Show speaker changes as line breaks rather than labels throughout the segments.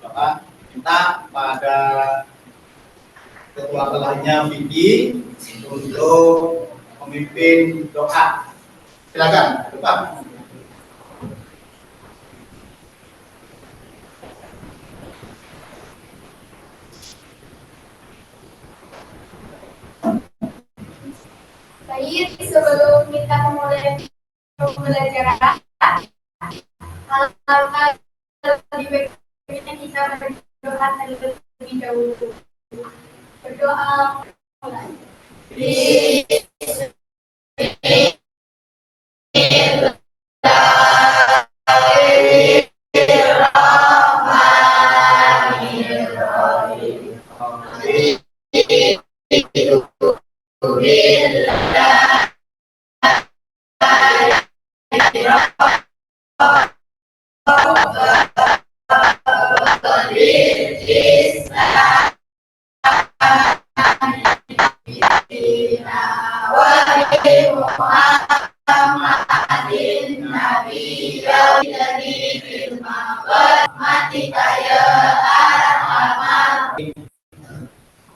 Bapak minta pada ketua lainnya Vicky untuk memimpin doa. Silakan, Bapak.
Baik, sebelum kita memulai pembelajaran, hal-hal lebih baiknya kita berdoa terlebih dahulu. Berdoa mulai.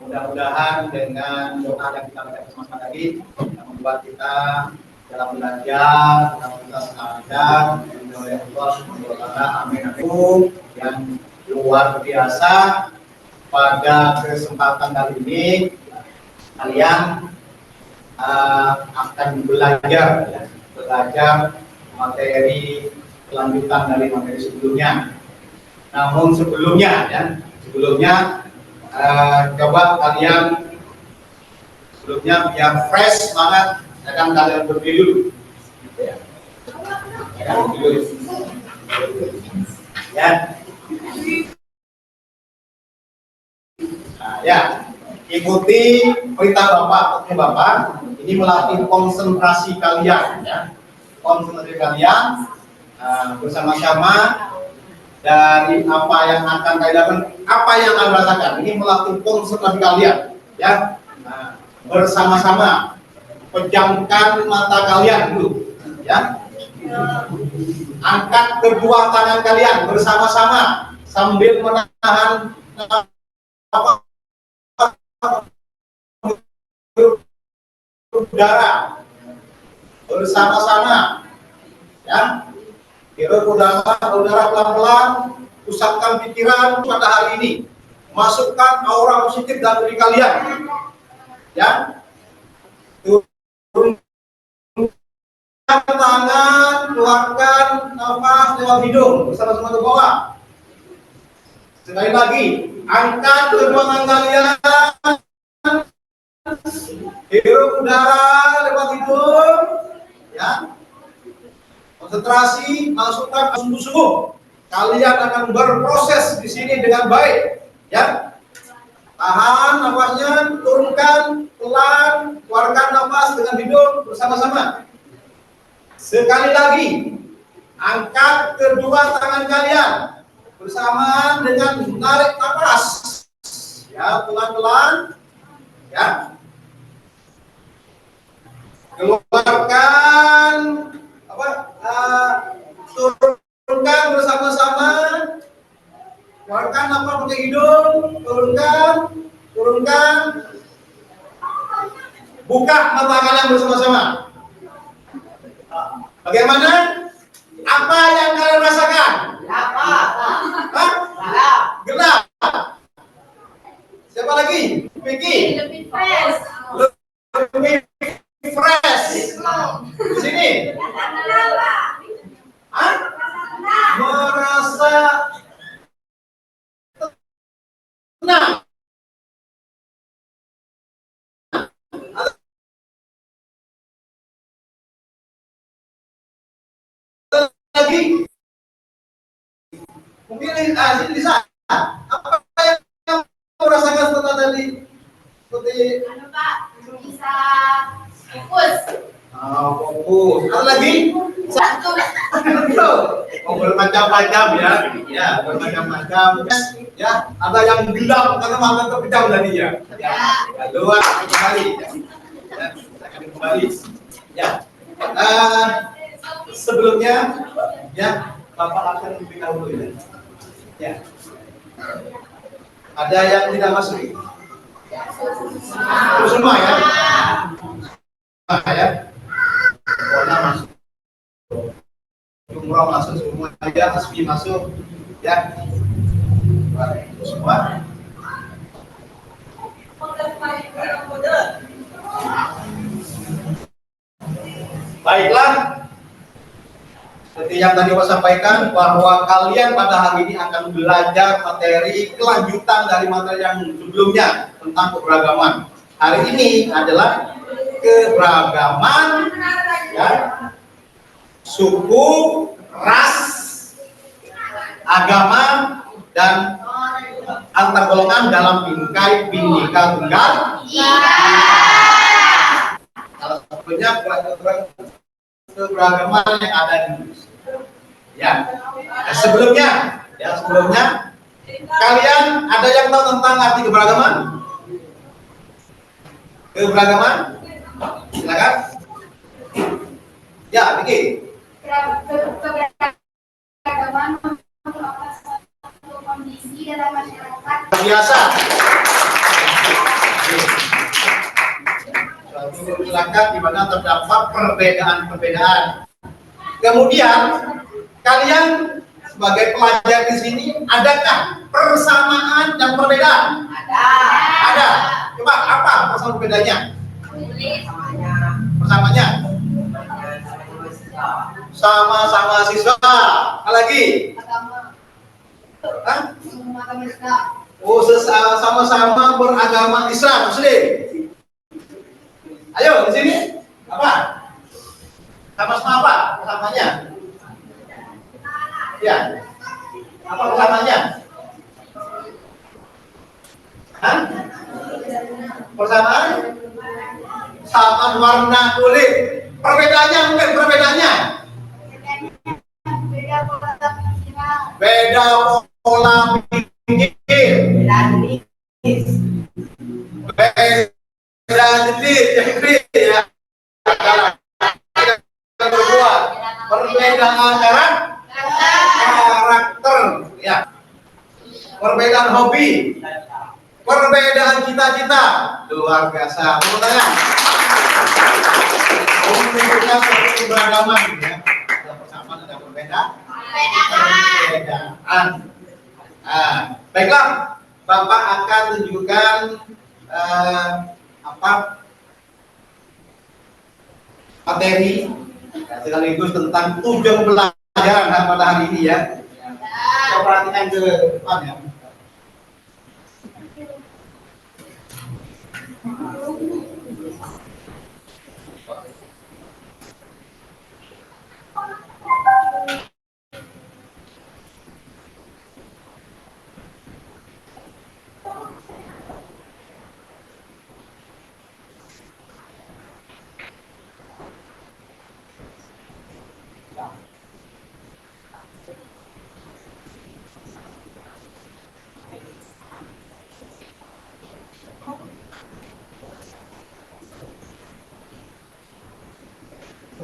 Mudah-mudahan dengan doa yang kita baca bersama tadi yang membuat kita dalam belajar, dalam kita sadar, oleh Allah Subhanahu wa Ta'ala. Amin. Yang luar biasa pada kesempatan kali ini kalian akan belajar materi kelanjutan dari materi sebelumnya. Namun sebelumnya coba kalian sebelumnya biar fresh banget, akan kalian berdiri dulu. Ya. Nah, ya, ikuti perintah Bapak. Ini melatih konsentrasi kalian, ya. Konsentrasi kalian bersama-sama dari apa yang akan kalian lakukan, apa yang kalian rasakan. Ini melatih konsentrasi kalian, ya. Nah, bersama-sama pejamkan mata kalian dulu, ya. Angkat kedua tangan kalian bersama-sama sambil menahan udara bersama-sama, ya. Hirup udara pelan-pelan, pusatkan pikiran pada hari ini, masukkan aura positif dalam diri kalian, ya. Turunkan tangan, keluarkan nafas lewat hidung bersama-sama ke bawah. Sekali lagi, angkat kedua tangan kalian, hirup udara lewat hidung, ya. Konsentrasi, masukkan sungguh-sungguh. Kalian akan berproses di sini dengan baik, ya. Tahan nafasnya, turunkan pelan, keluarkan nafas dengan hidung bersama-sama. Sekali lagi, angkat kedua tangan kalian bersama dengan menarik nafas, ya, pelan-pelan, ya. Keluarkan turunkan bersama-sama, keluarkan nafas pakai hidung, turunkan, buka mata kalian bersama-sama. Bagaimana? Apa yang kalian rasakan? Gelap. Siapa lagi? Vicky.
Lebih fresh.
Lebih fresh. Di sini. Merasa tenang. Lagi mungkin sini bisa apa yang kamu rasakan setelah tadi seperti
Pak, bisa fokus.
Fokus. Ada lagi?
Satu.
Oh, bermacam-macam, ya, bermacam-macam, ya. Ada yang gelap karena mata terpejam tadi, ya. Luar kembali, ya. Kita kembali, ya. Sebelumnya, ya, Bapak akan lebih dahulu ya. Ya. Ada yang tidak masuk? Itu semua ya. Ya. Pokoknya masuk. Jumroh masuk semua ya, Hasbi masuk ya. Itu semua. Baiklah, seperti yang tadi saya sampaikan bahwa kalian pada hari ini akan belajar materi kelanjutan dari materi yang sebelumnya tentang keberagaman. Hari ini adalah keberagaman ya, suku, ras, agama, dan antar golongan dalam bingkai Bhinneka Tunggal salah satunya keberagaman yang ada di Indonesia. Ya, sebelumnya kalian ada yang tahu tentang arti keberagaman? Keberagaman? Silakan. Ya, Vicky.
Keberagaman merupakan suatu kondisi dalam masyarakat.
Biasa. Silakan di mana terdapat perbedaan-perbedaan. Kemudian kalian sebagai pelajar di sini adakah persamaan dan perbedaan? Ada. Coba apa persamaan bedanya? Persamanya? Sama-sama siswa. Apa lagi? Hah? Oh, sama-sama beragama Islam, Muslim. Ayo di sini apa? Sama-sama apa? Persamanya? Ya. Apa persamanya? Hah? Persamaan? Sama warna kulit. Perbedaannya mungkin perbedaannya. Beda pola pikir. Beda jenis ya. Berbuat. Perbedaan karakter ya. Perbedaan hobi. Perbedaan cita-cita. Luar biasa. Tepuk tangan. Menunjukkan keberagaman ya. Ada persamaan, ada perbedaan. Baiklah, Bapak akan tunjukkan materi sekaligus tentang tujuan pelajaran pada hari ini ya. Kita perhatikan ke depan ya.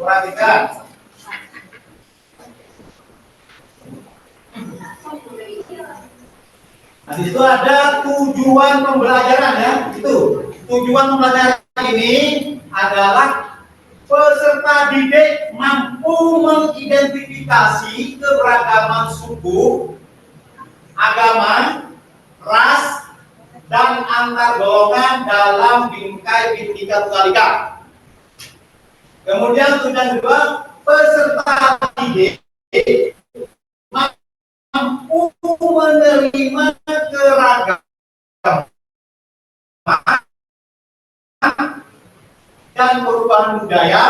Perhatikan. Nah, di situ ada tujuan pembelajaran ya. Itu tujuan pembelajaran ini adalah peserta didik mampu mengidentifikasi keberagaman suku, agama, ras, dan antar golongan dalam bingkai Bhinneka Tunggal Ika. Kemudian tujuan kedua, peserta didik mampu menerima keragaman dan perubahan budaya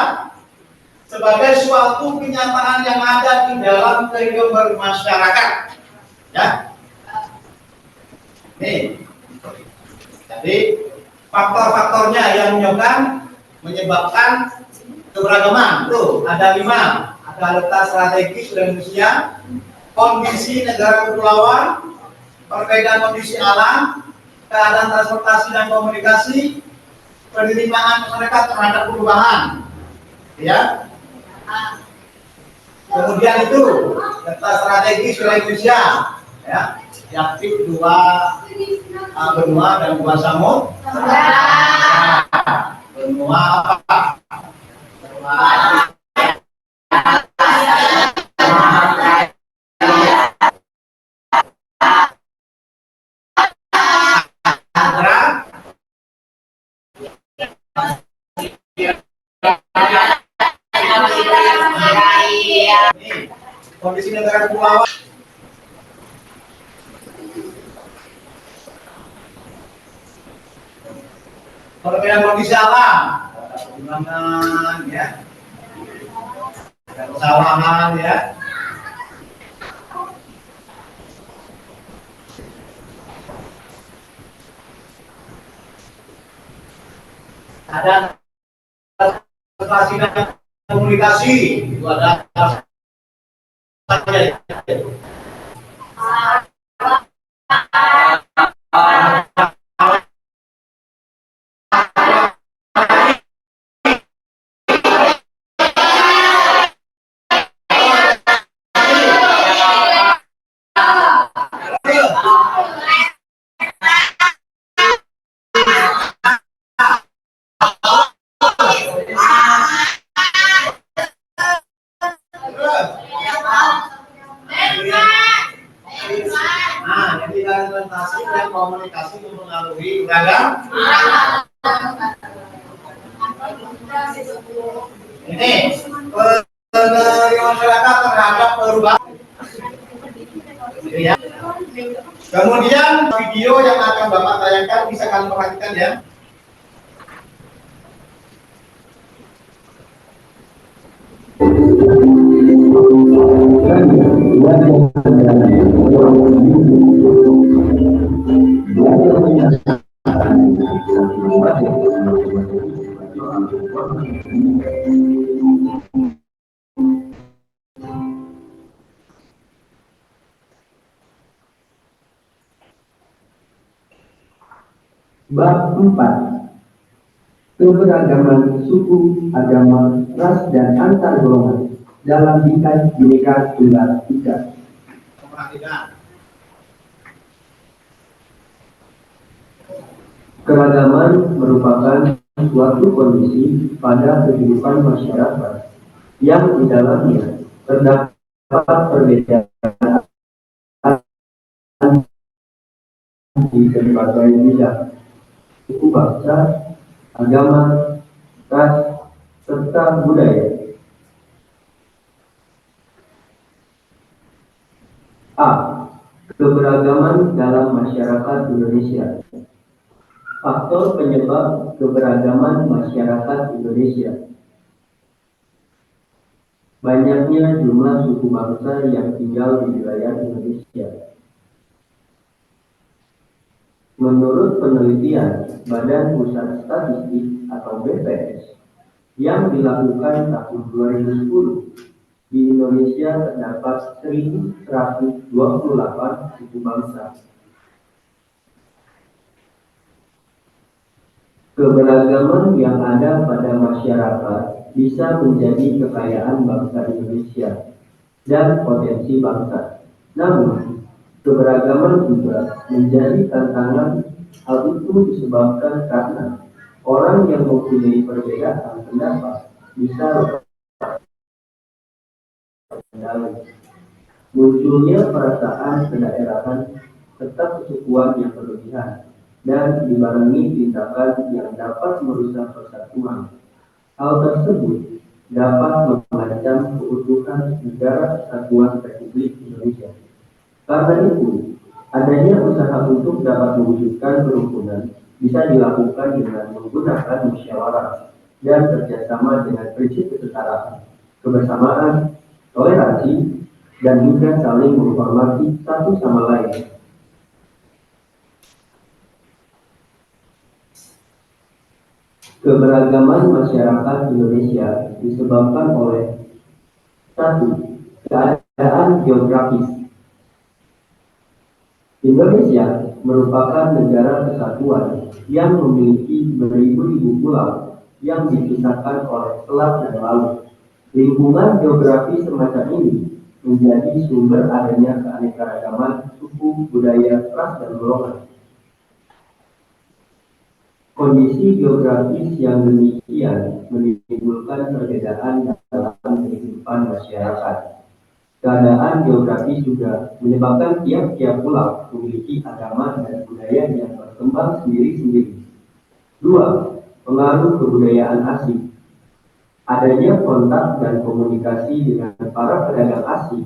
sebagai suatu kenyataan yang ada di dalam kehidupan bermasyarakat. Ya, nih. Jadi faktor-faktornya yang menyebabkan keberagaman tuh ada 5. Ada letak strategis Indonesia, kondisi negara kepulauan, perbedaan kondisi alam, keadaan transportasi dan komunikasi, penerimaan masyarakat terhadap perubahan, ya. Kemudian itu peta strategis wilayah Indonesia, ya, yakni dua benua dan dua samudra. Benua apa? Benua kondisi negara kepulauan. Perbedaan kondisi alam, pegunungan, ya, pesawahan, ya. Ada transportasi dan komunikasi, itu ada. Implementasi dan komunikasi mempengaruhi beragam. Ini penerimaan masyarakat terhadap perubahan. Ya. Kemudian video yang akan Bapak tayangkan bisa kalian perhatikan, ya.
Bab 4. Keberagaman suku, agama, ras, dan antar golongan dalam bingkai Bhinneka Tunggal Ika. Keragaman merupakan suatu kondisi pada kehidupan masyarakat yang di dalamnya terdapat perbedaan di berbagai bidang, suku bangsa, agama, ras, serta budaya. A. Keberagaman dalam masyarakat Indonesia. Faktor penyebab keberagaman masyarakat Indonesia. Banyaknya jumlah suku bangsa yang tinggal di wilayah Indonesia. Menurut penelitian Badan Pusat Statistik atau BPS yang dilakukan tahun 2010, di Indonesia terdapat 1.128 suku bangsa. Keberagaman yang ada pada masyarakat bisa menjadi kekayaan bangsa Indonesia dan potensi bangsa. Namun, keberagaman juga menjadi tantangan. Hal itu disebabkan karena orang yang mempunyai perbedaan pendapat bisa terkendali. Munculnya perasaan kedaerahan serta kesukuan yang berlebihan dan dibarengi tindakan yang dapat merusak persatuan. Hal tersebut dapat mengancam keutuhan negara kesatuan Republik Indonesia. Karena itu, adanya usaha untuk dapat mewujudkan kerukunan bisa dilakukan dengan menggunakan musyawarah dan kerjasama dengan prinsip kesetaraan, kebersamaan, toleransi, dan juga saling menghormati satu sama lain. Keberagaman masyarakat Indonesia disebabkan oleh 1. Keadaan geografis. Indonesia merupakan negara kesatuan yang memiliki beribu-ribu pulau yang dipisahkan oleh selat dan laut. Lingkungan geografi semacam ini menjadi sumber adanya keanekaragaman suku, budaya, ras, dan golongan. Kondisi geografis yang demikian menimbulkan perbedaan dalam kehidupan masyarakat. Keadaan geografis juga menyebabkan tiap-tiap pulau memiliki agama dan budaya yang berkembang sendiri-sendiri. 2. Pengaruh kebudayaan asing. Adanya kontak dan komunikasi dengan para pedagang asing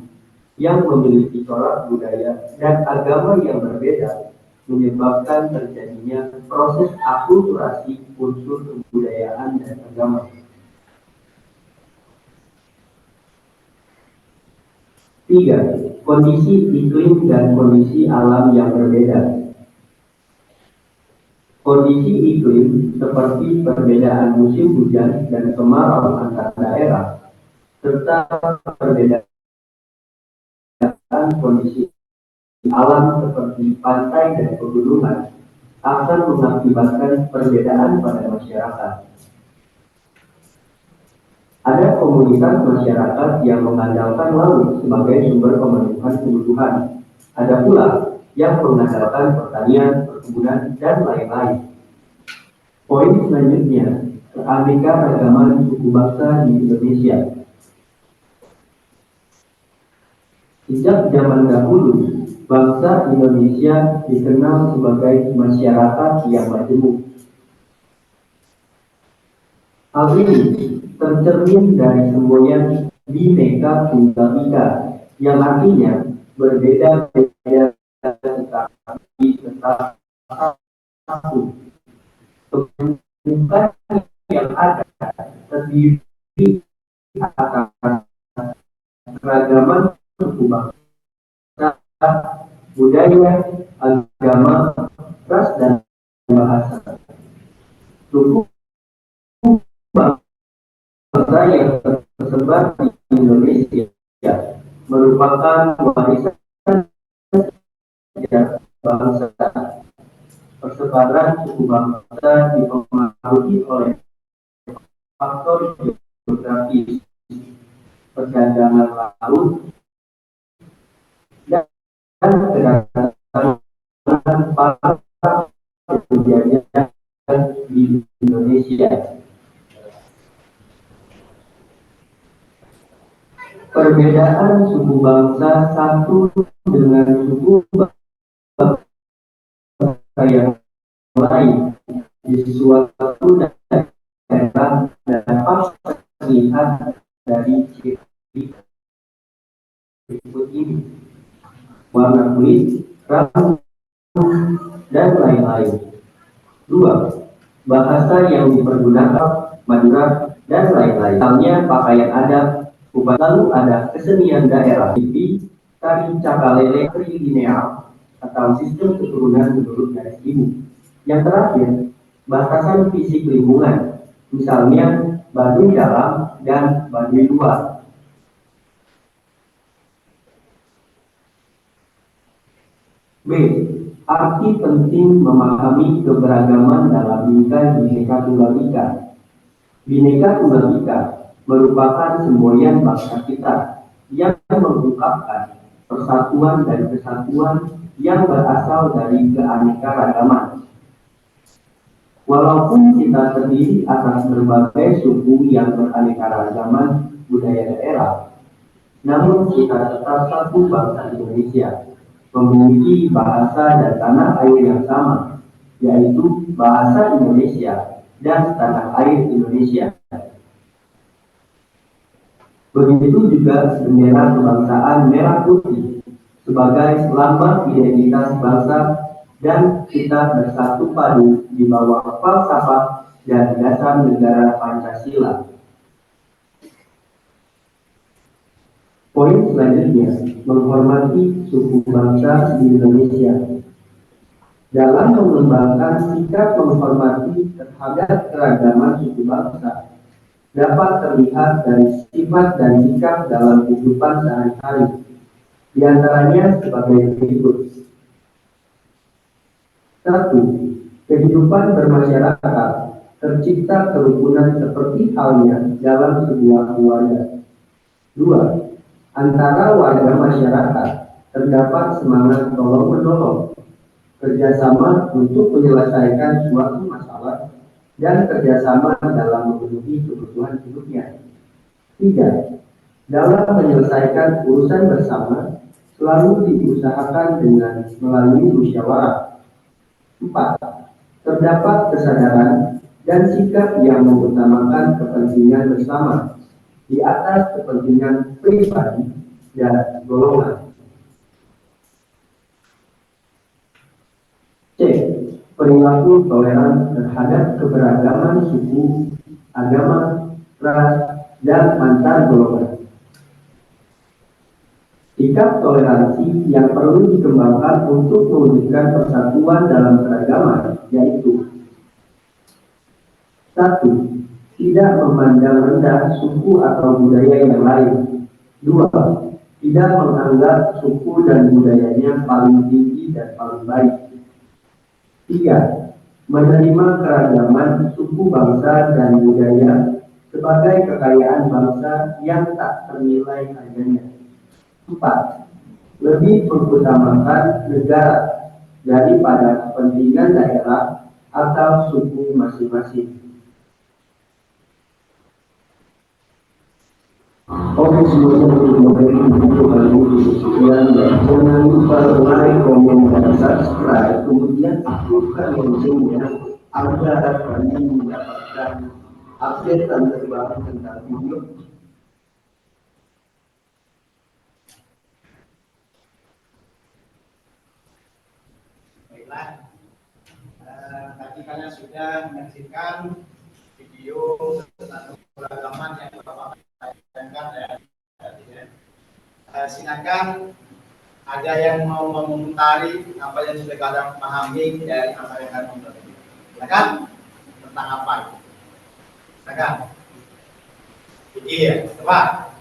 yang memiliki corak budaya dan agama yang berbeda menyebabkan terjadinya proses akulturasi unsur kebudayaan dan agama. 3. Kondisi iklim dan kondisi alam yang berbeda. Kondisi iklim seperti perbedaan musim hujan dan kemarau antar daerah, serta perbedaan kondisi alam seperti pantai dan pegunungan akan mengakibatkan perbedaan pada masyarakat. Ada komunitas masyarakat yang mengandalkan laut sebagai sumber pemenuhan kebutuhan. Ada pula yang mengandalkan pertanian, perkebunan, dan lain-lain. Poin selanjutnya, keanekaragaman suku bangsa di Indonesia. Sejak zaman dahulu, bangsa Indonesia dikenal sebagai masyarakat yang majemuk. Hal ini tercermin dari semboyan Bhinneka Tunggal Ika, yang artinya berbeda-beda tetapi tetap satu. Pembentukan yang ada terdiri atas keragaman suku bangsa, budaya, agama, ras, dan bahasa. Suku bangsa yang tersebar di Indonesia merupakan warisan sejarah bangsa. Persebaran suku bangsa dipengaruhi oleh faktor geografis, perdagangan laut, dan kedatangan para penjajah di Indonesia. Perbedaan suku bangsa satu dengan suku bangsa yang lain di suatu daerah dapat terlihat dari ciri berikut ini: warna kulit, rambut, dan lain-lain. 2. Bahasa yang dipergunakan, Madura, dan lain-lain. Misalnya pakaian adat, lalu ada kesenian daerah, tari cakalele trilineal, atau sistem keturunan menurut garis ibu. Yang terakhir, batasan fisik lingkungan, misalnya Baduy dalam dan Baduy luar. B. Arti penting memahami keberagaman dalam Bhinneka Tunggal Ika. Bhinneka Tunggal Ika merupakan semboyan bangsa kita yang mengungkapkan persatuan dan kesatuan yang berasal dari keanekaragaman. Walaupun kita terdiri atas berbagai suku yang beraneka-ragaman budaya daerah, namun kita tetap satu bangsa Indonesia, memiliki bahasa dan tanah air yang sama, yaitu bahasa Indonesia dan tanah air Indonesia. Begitu juga bendera kebangsaan merah putih sebagai lambang identitas bangsa, dan kita bersatu padu di bawah falsafah dan dasar negara Pancasila. Poin selanjutnya, menghormati suku bangsa di Indonesia. Dalam mengembangkan sikap menghormati terhadap keragaman suku bangsa, dapat terlihat dari sifat dan sikap dalam kehidupan sehari-hari, di antaranya sebagai berikut. 1. Kehidupan bermasyarakat tercipta kerukunan seperti halnya dalam sebuah keluarga. 2. Antara warga masyarakat terdapat semangat tolong-menolong, kerjasama untuk menyelesaikan suatu masalah, dan kerjasama dalam memenuhi kebutuhan hidupnya. 3. Dalam menyelesaikan urusan bersama, selalu diusahakan dengan melalui musyawarah. 4. Terdapat kesadaran dan sikap yang mengutamakan kepentingan bersama di atas kepentingan pribadi dan golongan. C. Perilaku toleran terhadap keberagaman suku, agama, ras, dan antar golongan. Sikap toleransi yang perlu dikembangkan untuk mewujudkan persatuan dalam keragaman yaitu: 1. Tidak memandang rendah suku atau budaya yang lain. 2. Tidak menganggap suku dan budayanya paling tinggi dan paling baik. 3. Menerima keragaman suku, bangsa, dan budaya sebagai kekayaan bangsa yang tak ternilai harganya. 4. Lebih mengutamakan negara daripada kepentingan daerah atau suku masing-masing. Oke, semuanya untuk memberi video kali ini sekian, dan jangan lupa like, komen, dan subscribe, kemudian aktifkan loncengnya agar kalian mendapatkan update terbaru tentang video.
Baiklah, tadi kalian sudah menyaksikan video tentang keberagaman yang Bapak bayangkan ya. Silakan ada yang mau mengomentari apa yang sudah kalian pahami dari apa yang kalian menonton. Silakan, tentang apa itu? Silakan. Iya, coba.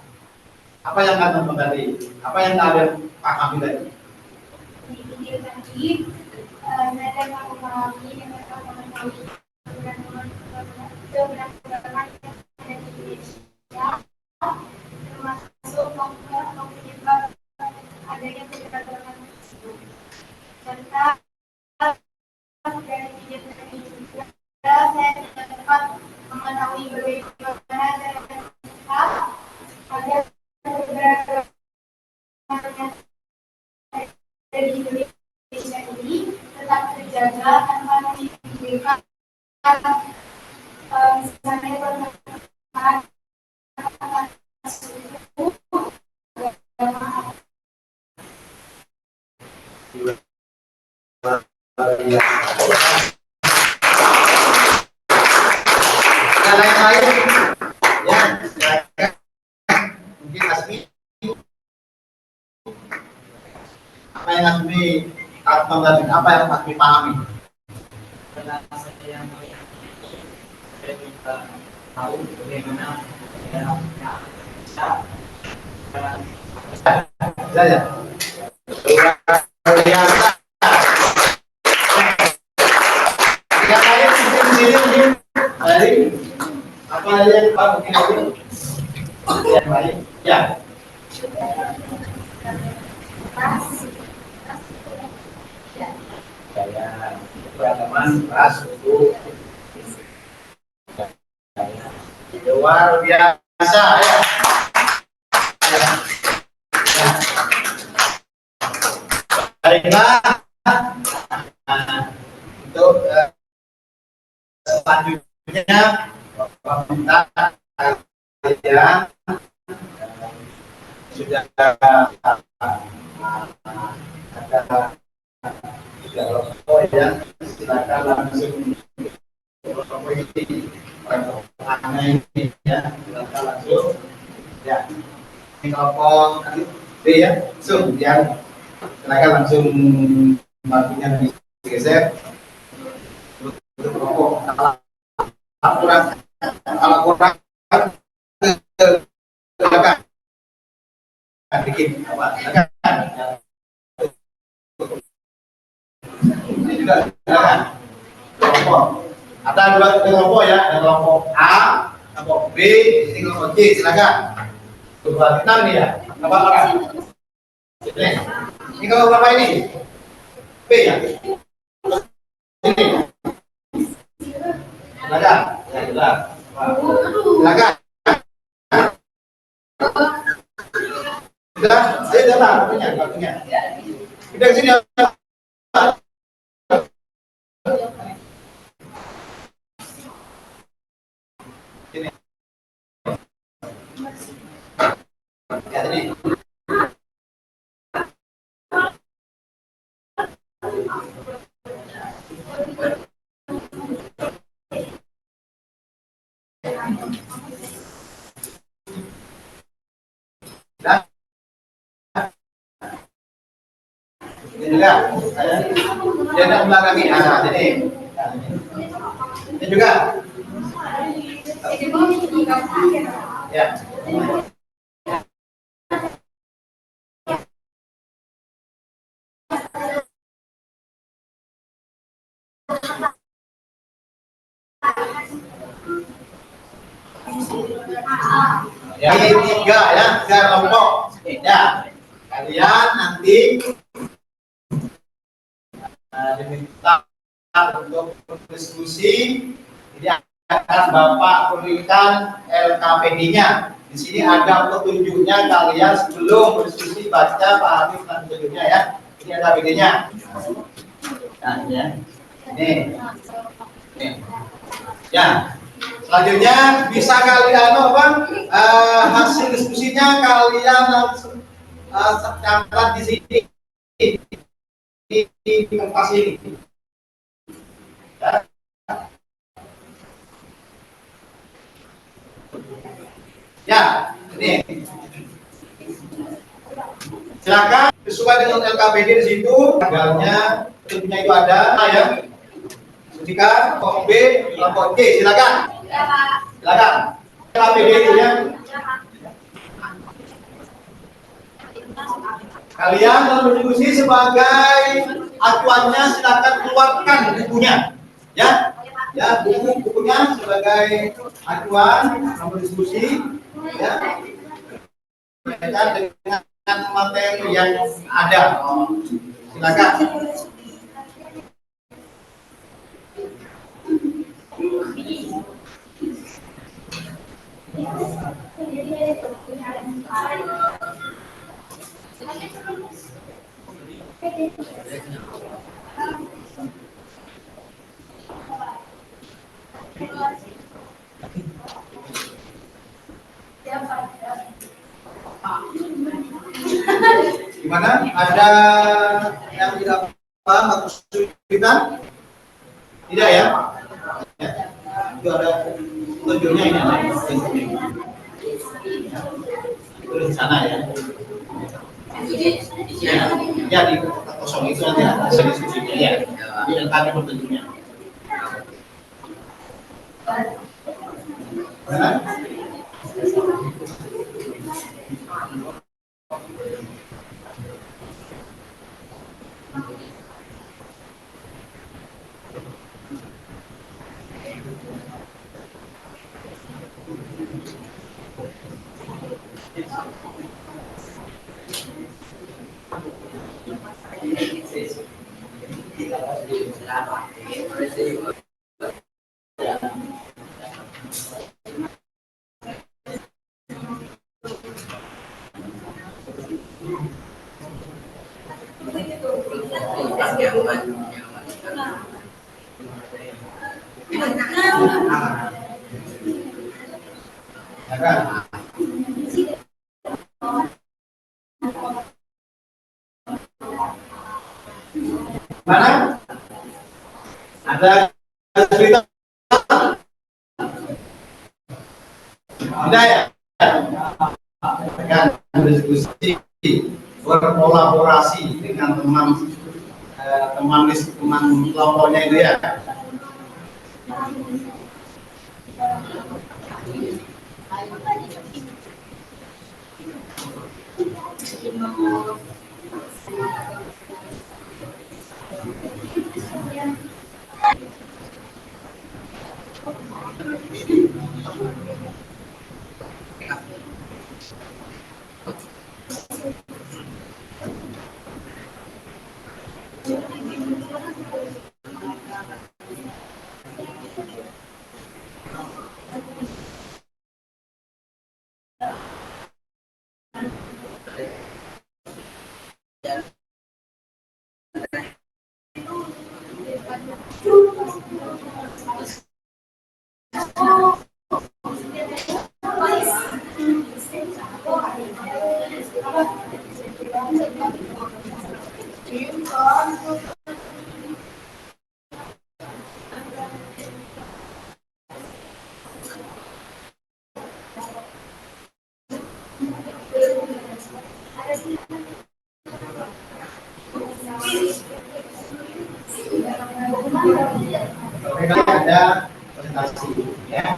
Apa yang kalian nonton tadi? Apa yang kalian pahami tadi?
Di video tadi, saya dapat memahami dan mengetahui keberagaman yang ada di Indonesia, termasuk penyebab adanya keberagaman tersebut. Serta dari video tadi juga saya dapat mengetahui bagaimana cara kita agar keberagaman dari Indonesia ini tetap terjaga tanpa menimbulkan misalnya permasalahan suku, agama.
Yang lain-lain, ya, silakan. Mungkin Asmi, apa yang Asmi apa yang Asmi pahami?
Adalah saya yang saya minta tahu bagaimana cara bisa
Saja. Biasa. Yang lain mungkin dari apa yang Pak mungkin ada yang lain? Ya. Saya beragama ras suku luar biasa ya. Baiklah, untuk selanjutnya Bapak minta kalian sudah ya, silakan langsung ini ya, silakan langsung ya, mikrofon B ya, langsung ya, silakan langsung matinya digeser untuk rokok. Kalau kurang silakan bikin apa, silakan. Ini juga silakan rokok Ada dua kelompok ya, ada kelompok A, kelompok B, ini kelompok C, silakan. Coba enam nih ya, apa orang? Ini kalau berapa ini? B ya? Ini. Silakan. Silakan. Silakan. Sudah, saya datang, kartunya. Kita ke sini. Sini. Ya, sini. Nah, ini juga, dia tidak belakangi. Nah, ini juga. Ya. Ya, ini tiga ya, tiga kelompok. Ya, kalian nanti diminta untuk berdiskusi. Ini akan Bapak berikan LKPD-nya. Di sini ada petunjuknya, kalian sebelum berdiskusi baca pahami tentang petunjuknya ya. Ini LKPD-nya. Nah, ya. Ini. Ya. Selanjutnya bisa kalian hasil diskusinya kalian langsung catat di sini di kertas ini. Ya. Ya, ini. Silakan sesuai dengan LKPD di situ, tanggalnya, tentunya itu ada ya. Jika kelompok B, kelompok C, silakan. Silakan. LKPD itu ya. Kalian dalam berdiskusi sebagai acuannya silakan keluarkan bukunya, ya. Ya, bukunya sebagai acuan dalam berdiskusi, ya. Dengan materi yang ada. Silakan. Gimana? Ada yang tidak paham atau kesulitan? Tidak ya? Ya. Itu ada tunjuknya ini. Itu di sana ya. Ya di kosong itu nanti ada diskusinya ya. Ini yang kami petunjuknya. Mana? Ada cerita? Tidak ya? Kan berdiskusi, berkolaborasi dengan teman kelompoknya itu ya. Mereka ada presentasi ya.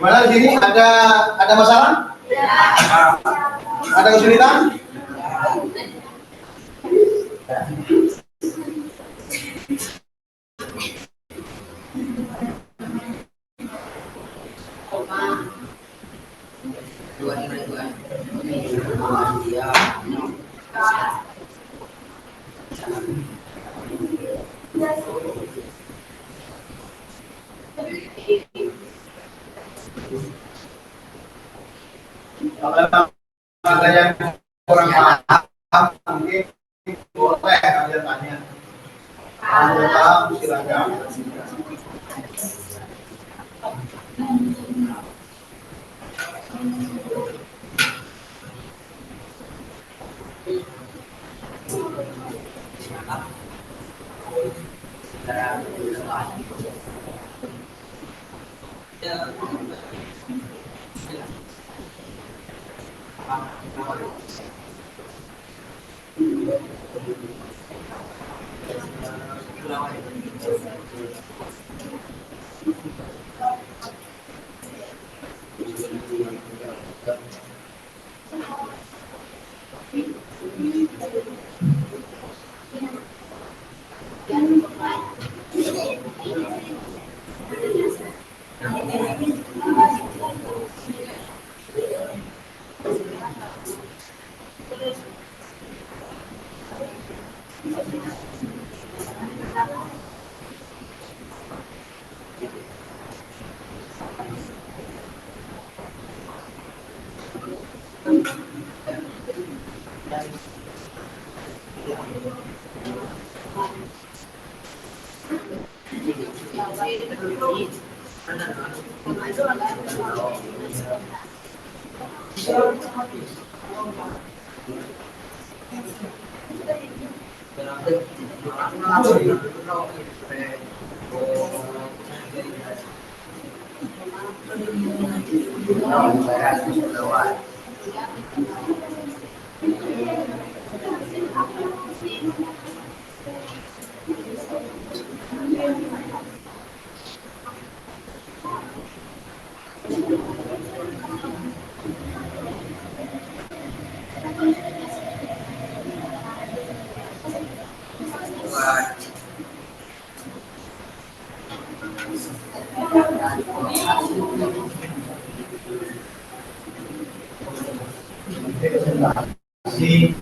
Gimana di sini ada masalah? Ada kesulitan? Kalau ada yang kurang paham, mungkin boleh kalian tanya. Kalau paham silakan. Si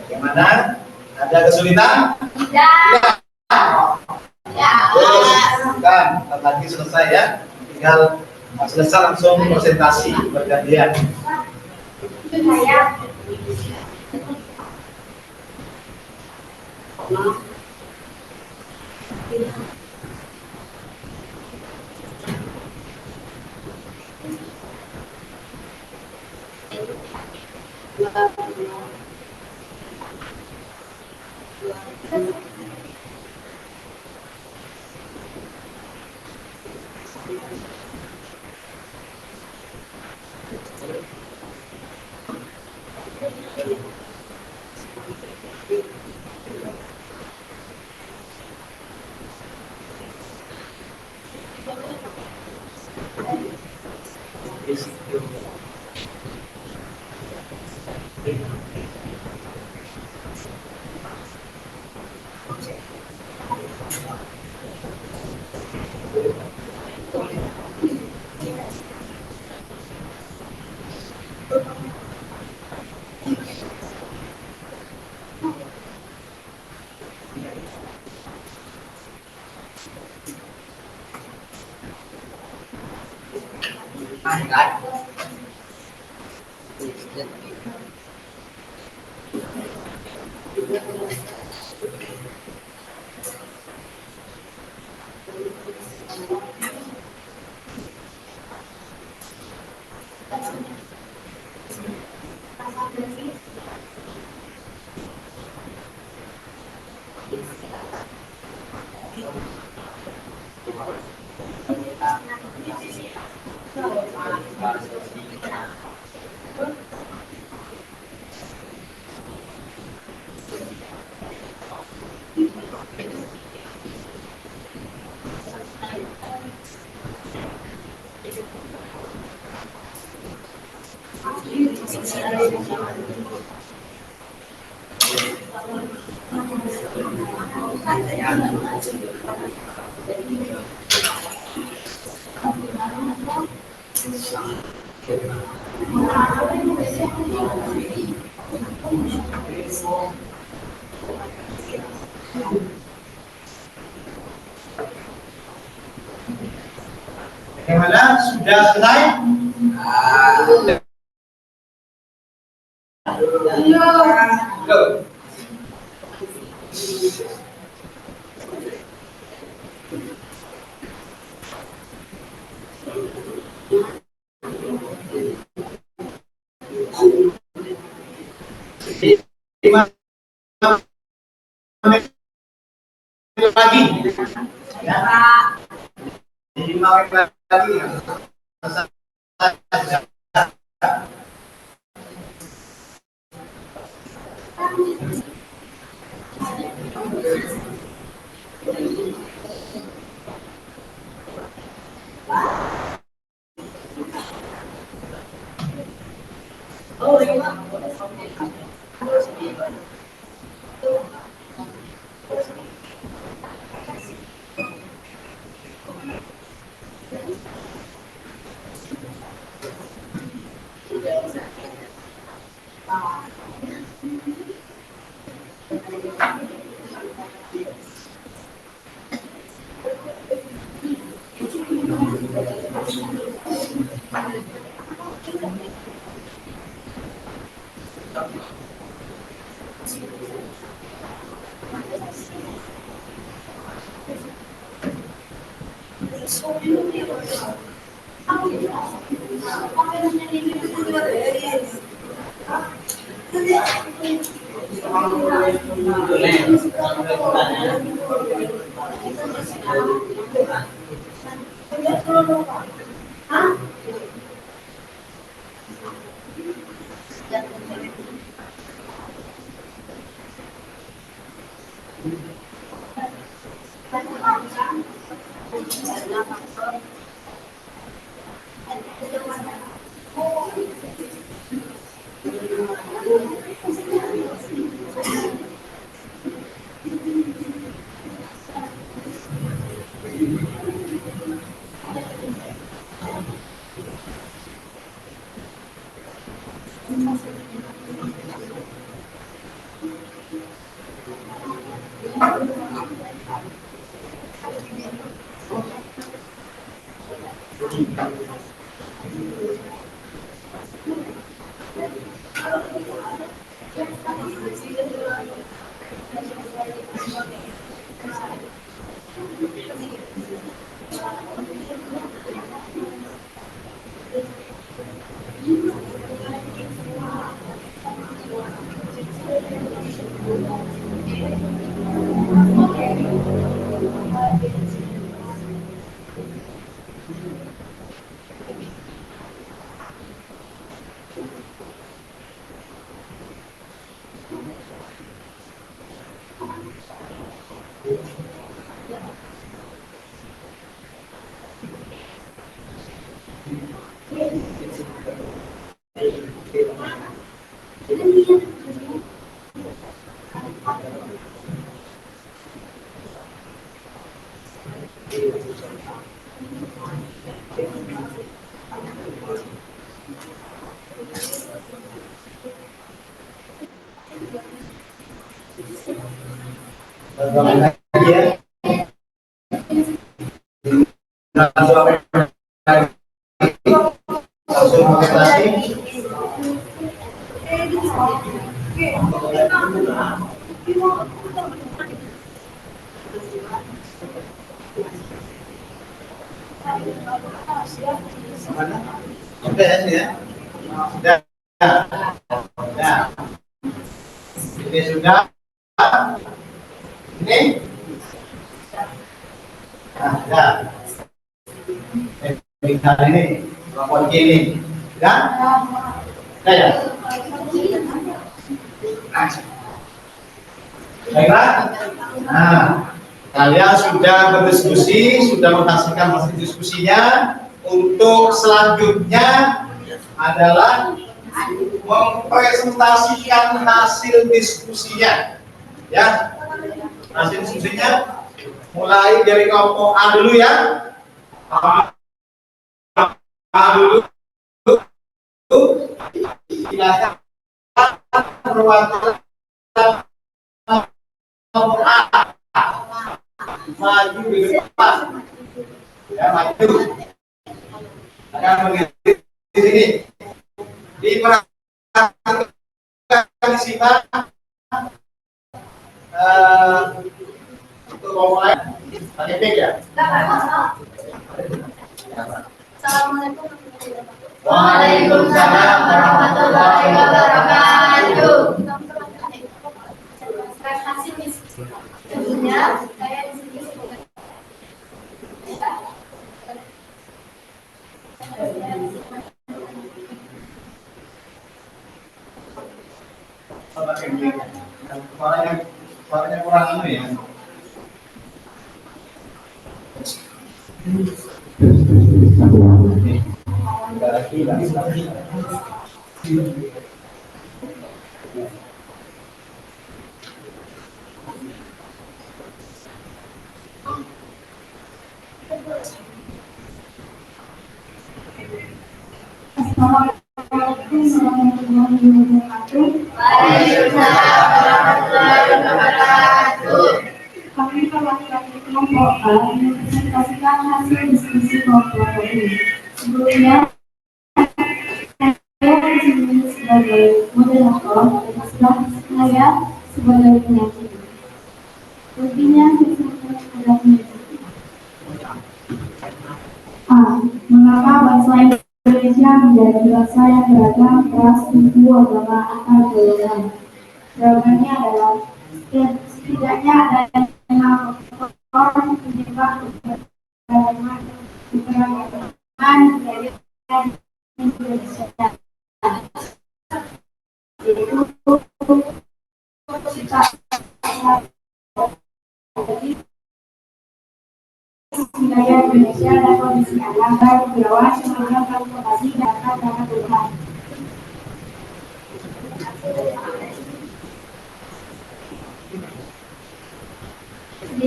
Bagaimana? Ada kesulitan?
Tidak. Ya.
Bukan, lagi selesai ya. Tinggal selesai langsung presentasi bergantian.
Saya.
Bagaimana? Sudah selesai? Go. Lima menit lagi. Ya. 5 menit lagi. Sudah ya, ini ya? Sudah. Sudah. Ini sudah. Ini. Nah, sudah. Ini lapor ini. Sudah? Sudah ya? Baiklah. Nah, kalian sudah berdiskusi, sudah menghasilkan hasil diskusinya. Untuk selanjutnya adalah mempresentasikan hasil diskusinya. Ya, hasil diskusinya mulai dari kelompok A dulu ya. A dulu. Silakan perwakilan kelompok A maju di depan. Ya, maju. Akan berdiri di sini. Diperhatikan di sini. Untuk kelompok lain, pakai pik ya.
Assalamualaikum.
Waalaikumsalam warahmatullahi wabarakatuh.
Hasil diskusi. Tentunya saya di sini sebagai
Suaranya kurang anu ya.
Assalamualaikum warahmatullahi wabarakatuh. Waalaikumsalam warahmatullahi wabarakatuh. Kami perwakilan kelompok A mempresentasikan hasil diskusi kelompok ini. Sebelumnya, saya di sini sebagai moderator dan saya sebagai penyamping. Intinya saya adalah A. Mengapa bangsa Indonesia menjadi bangsa yang beragam, ras, suku, agama, atau golongan? Jawabannya adalah setidaknya ada 5 faktor penyebab keberagaman dari Indonesia, yaitu wilayah Indonesia dan kondisi alam, baik kepulauan, seluruh transportasi, data, dan perubahan. D.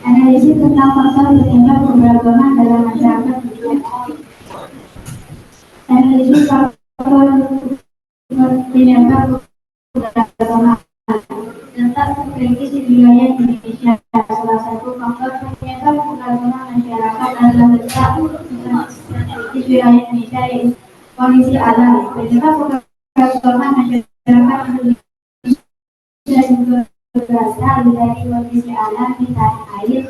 Analisis tentang faktor penyebab keberagaman dalam masyarakat Indonesia. Analisis faktor penyebab keberagaman. Data terkait di wilayah Indonesia. Salah satu faktor penyebab keberagaman masyarakat adalah letak di wilayah Indonesia, yaitu kondisi alam. Penyebab keberagaman masyarakat Indonesia juga berasal dari kondisi alam di tanah air.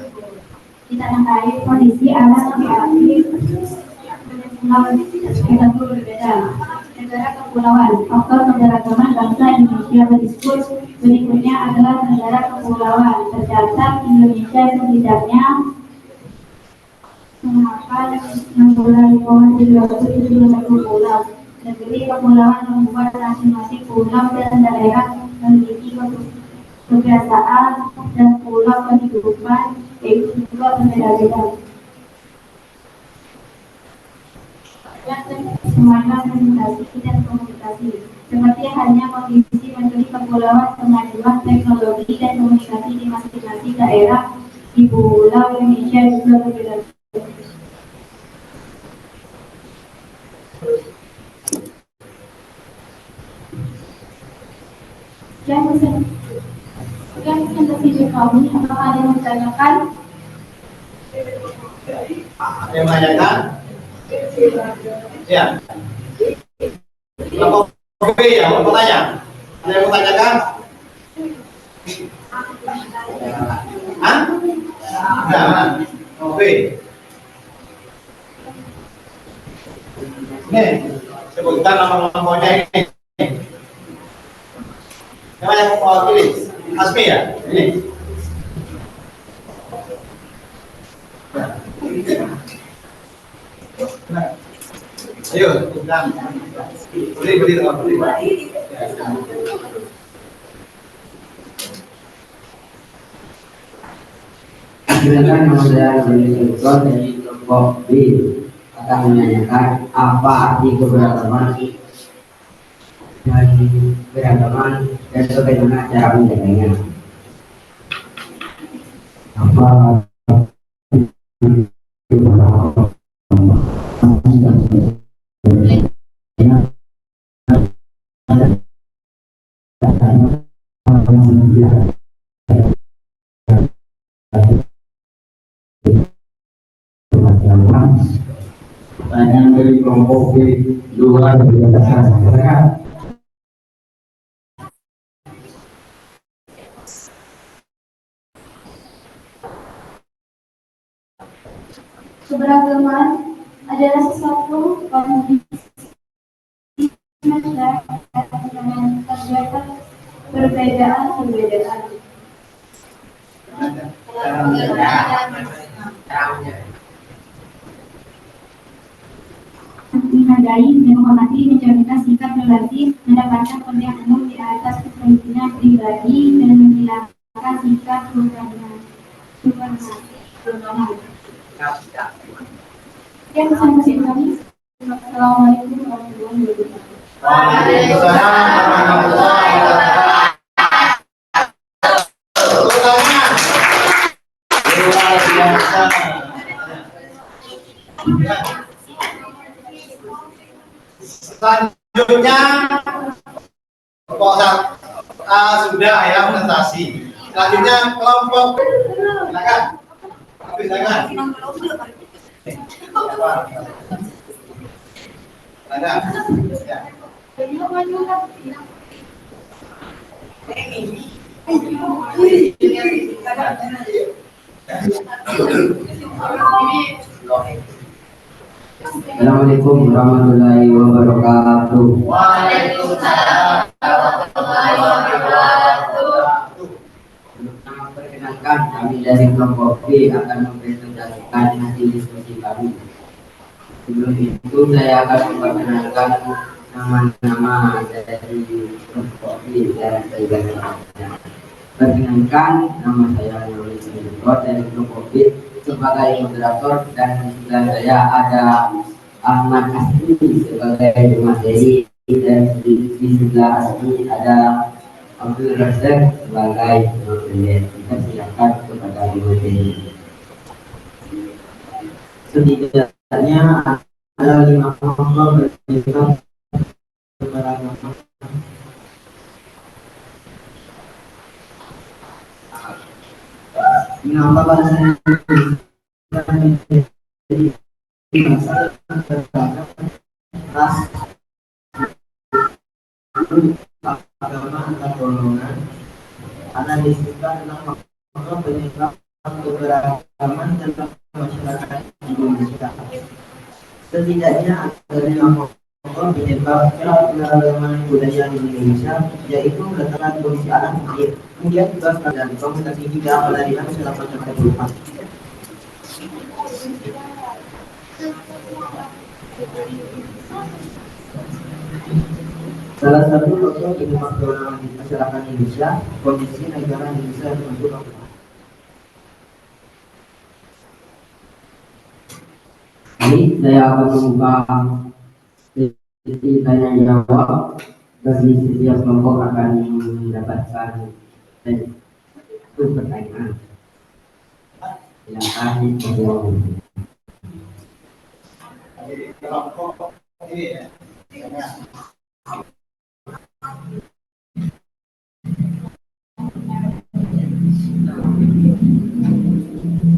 Di tanah air kondisi alam relatif pulau kita berbeda. Negara kepulauan. Faktor keberagaman bangsa Indonesia berdiskus berikutnya adalah negara kepulauan. Tercatat Indonesia setidaknya 16 pulau 7 pulau. Negeri kepulauan membuat masing-masing pulau dan daerah memiliki kebiasaan dan pola kehidupan yaitu juga berbeda-beda. Semacam komunikasi dan komunikasi, seperti halnya kondisi menteri kepulauan, kemajuan teknologi dan komunikasi di masing-masing daerah di pulau Indonesia juga berbeda. Sekian presentasi kami. Apakah ada yang ditanyakan?
Ada yang menanyakan? Ya. Kelompok B ya, mau tanya? Ada yang mau tanyakan? Hah? Jangan. Kelompok B. Nih, sebutkan nama-namanya ini. Siapa yang mau mewakili? Asmi ya? Ini. Ayo, sebutkan. Beri.
Silakan nama saya Rudi Sultan dari kelompok B akan menanyakan apa arti keberagaman dan beragaman dan bagaimana cara menjaganya. Apa pertanyaan dari kelompok B luar biasa.
Keberagaman adalah sesuatu kondisi masyarakat yang terdapat perbedaan-perbedaan. Menghargai, menghormati, menjaga sikap relatif, mendapatkan pendidikan umum di atas kepentingan pribadi dan menghilangkan sikap subordinasi. Sekian pesan kami. Assalamualaikum warahmatullahi wabarakatuh.
Waalaikumsalam warahmatullahi wabarakatuh. Luar biasa. Selanjutnya kelompok sudah ya presentasi. Selanjutnya kelompok silakan. Silakan. Ada. Ya.
Assalamualaikum warahmatullahi wabarakatuh.
Waalaikumsalam warahmatullahi wabarakatuh.
Perkenalkan, kami dari kelompok B akan mempresentasikan hasil diskusi kami. Sebelum itu saya akan memperkenalkan nama-nama dari kelompok B dan saya. Perkenalkan, nama saya Nurul Sultan dari kelompok B sebagai moderator, dan di sebelah saya ada Ahmad Asmi sebagai materi, dan di sebelah Asmi ada Abdul Razak sebagai moderator. Kita silakan kepada materi. Setidaknya ada 5 kelompok berjenis keberagaman. Mengapa bahasa ras, agama atau golongan? Karena disebutkan dalam penyebab keberagaman dalam masyarakat Indonesia. Setidaknya ada 5 penyebab keberagaman budaya di Indonesia, yaitu berdasarkan kondisi alam air, kemudian juga dan komunikasi juga dari masyarakat terdepan. Salah satu faktor penyebab keberagaman di masyarakat Indonesia, kondisi negara Indonesia terbentuk. Ini saya akan membuka sesi tanya jawab bagi setiap kelompok akan mendapatkan satu pertanyaan. Silakan menjawab.
Kelompok ini ya.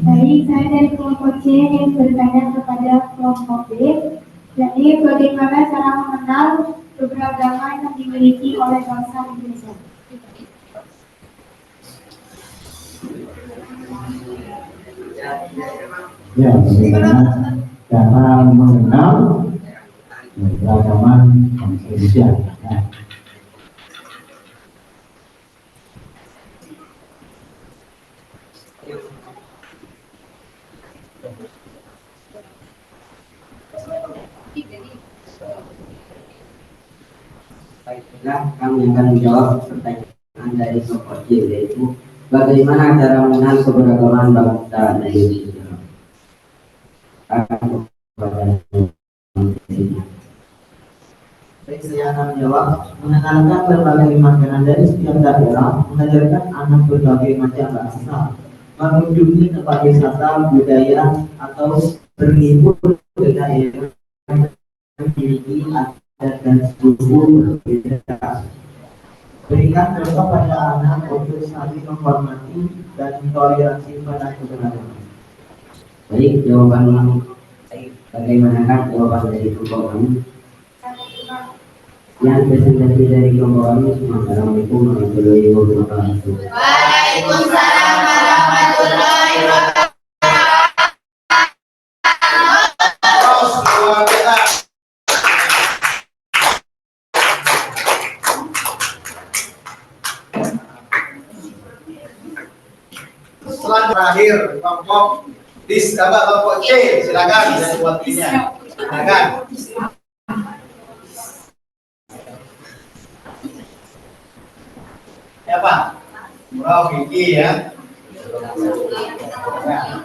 Baik, saya dari kelompok C yang bertanya kepada kelompok B. Jadi, bagaimana cara mengenal keberagaman yang dimiliki oleh bangsa Indonesia?
Ya, bagaimana cara mengenal keberagaman bangsa Indonesia. Nah,
Baiklah, kami akan menjawab pertanyaan dari kelompok C, yaitu bagaimana cara mengenal keberagaman bangsa Indonesia?
Baik, saya akan menjawab. Mengenalkan berbagai makanan dari setiap daerah, mengajarkan anak berbagai macam bahasa, mengunjungi tempat wisata budaya atau berlibur ke daerah yang memiliki adat dan suku berbeda. Berikan contoh pada anak untuk saling menghormati dan toleransi pada keberagaman.
Baik, jawaban bagaimanakah jawaban dari kelompok kami? Yang presentasi dari kelompok kami. Assalamualaikum warahmatullahi wabarakatuh.
Waalaikumsalam warahmatullahi wabarakatuh.
Terus luar biasa. Setelah terakhir kelompok kelompok C, silakan dari buat timnya. Silakan. Siapa? Bro Vicky ya. Nah.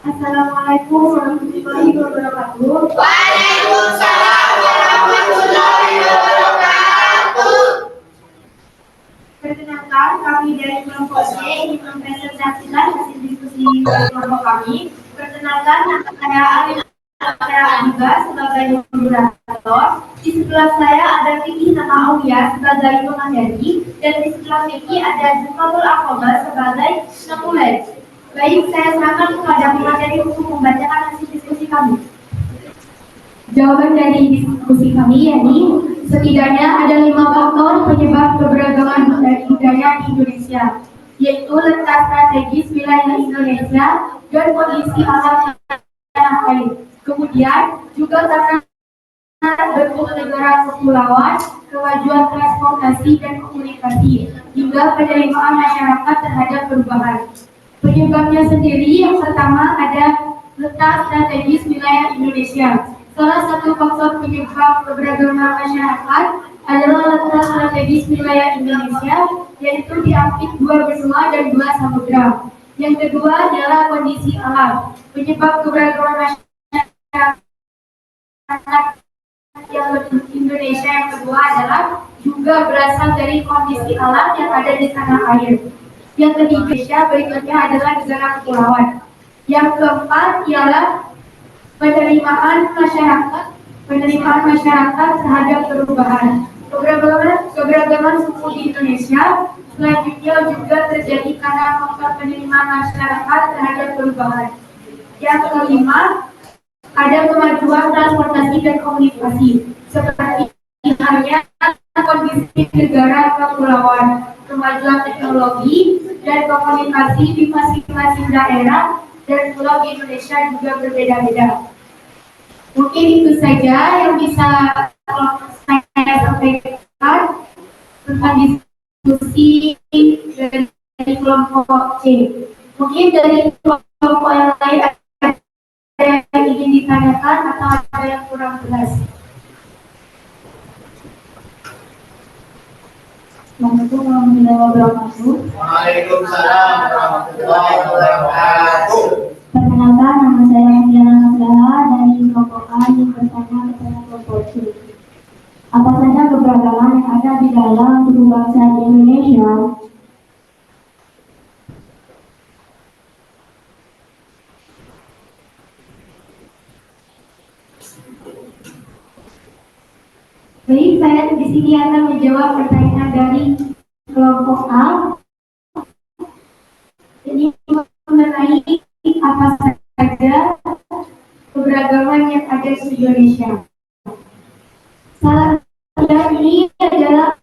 Assalamualaikum warahmatullahi wabarakatuh.
Waalaikumsalam warahmatullahi wabarakatuh.
Perkenalkan, kami dari kelompok C ingin mempresentasikan hasil diskusi dari kelompok kami. Perkenalkan, nama saya Aliga sebagai moderator. Di sebelah saya ada Vicky nama Aulia sebagai pengendali, dan di sebelah Vicky ada Zufatul Akoba sebagai pemulai. Baik, saya serahkan kepada pemateri untuk membacakan hasil diskusi kami. Jawaban dari diskusi kami yakni setidaknya ada 5 faktor penyebab keberagaman budaya di Indonesia, yaitu letak strategis wilayah Indonesia dan kondisi alam yang lain. Kemudian juga karena bentuk negara kepulauan, kemajuan transportasi dan komunikasi, hingga penerimaan masyarakat terhadap perubahan. Penyebabnya sendiri yang pertama ada letak strategis wilayah Indonesia. Salah satu faktor penyebab keberagaman masyarakat adalah letak strategis wilayah Indonesia, yaitu diapit 2 benua dan 2 samudra. Yang kedua adalah kondisi alam. Penyebab keberagaman masyarakat yang Indonesia yang kedua adalah juga berasal dari kondisi alam yang ada di tanah air. Yang ketiga berikutnya adalah negara kepulauan. Yang keempat ialah penerimaan masyarakat terhadap perubahan. Keberagaman suku di Indonesia selanjutnya juga terjadi karena faktor penerimaan masyarakat terhadap perubahan. Yang kelima, ada kemajuan transportasi dan komunikasi, seperti halnya kondisi negara kepulauan, kemajuan teknologi dan komunikasi di masing-masing daerah dan pulau di Indonesia juga berbeda-beda. Mungkin itu saja yang bisa saya sampaikan tentang diskusi dari kelompok C. Mungkin dari kelompok yang lain ada yang ingin ditanyakan atau ada yang kurang jelas. Assalamualaikum warahmatullahi wabarakatuh.
Waalaikumsalam warahmatullahi wabarakatuh.
Perkenalkan, nama saya Diana Nasraha dari kelompok A yang bertanya kepada kelompok C. Apa saja keberagaman yang ada di dalam tubuh bangsa di Indonesia? Baik, saya di sini akan menjawab pertanyaan dari kelompok A. Ini mengenai apa saja keberagaman yang ada di Indonesia. Salah satu ini adalah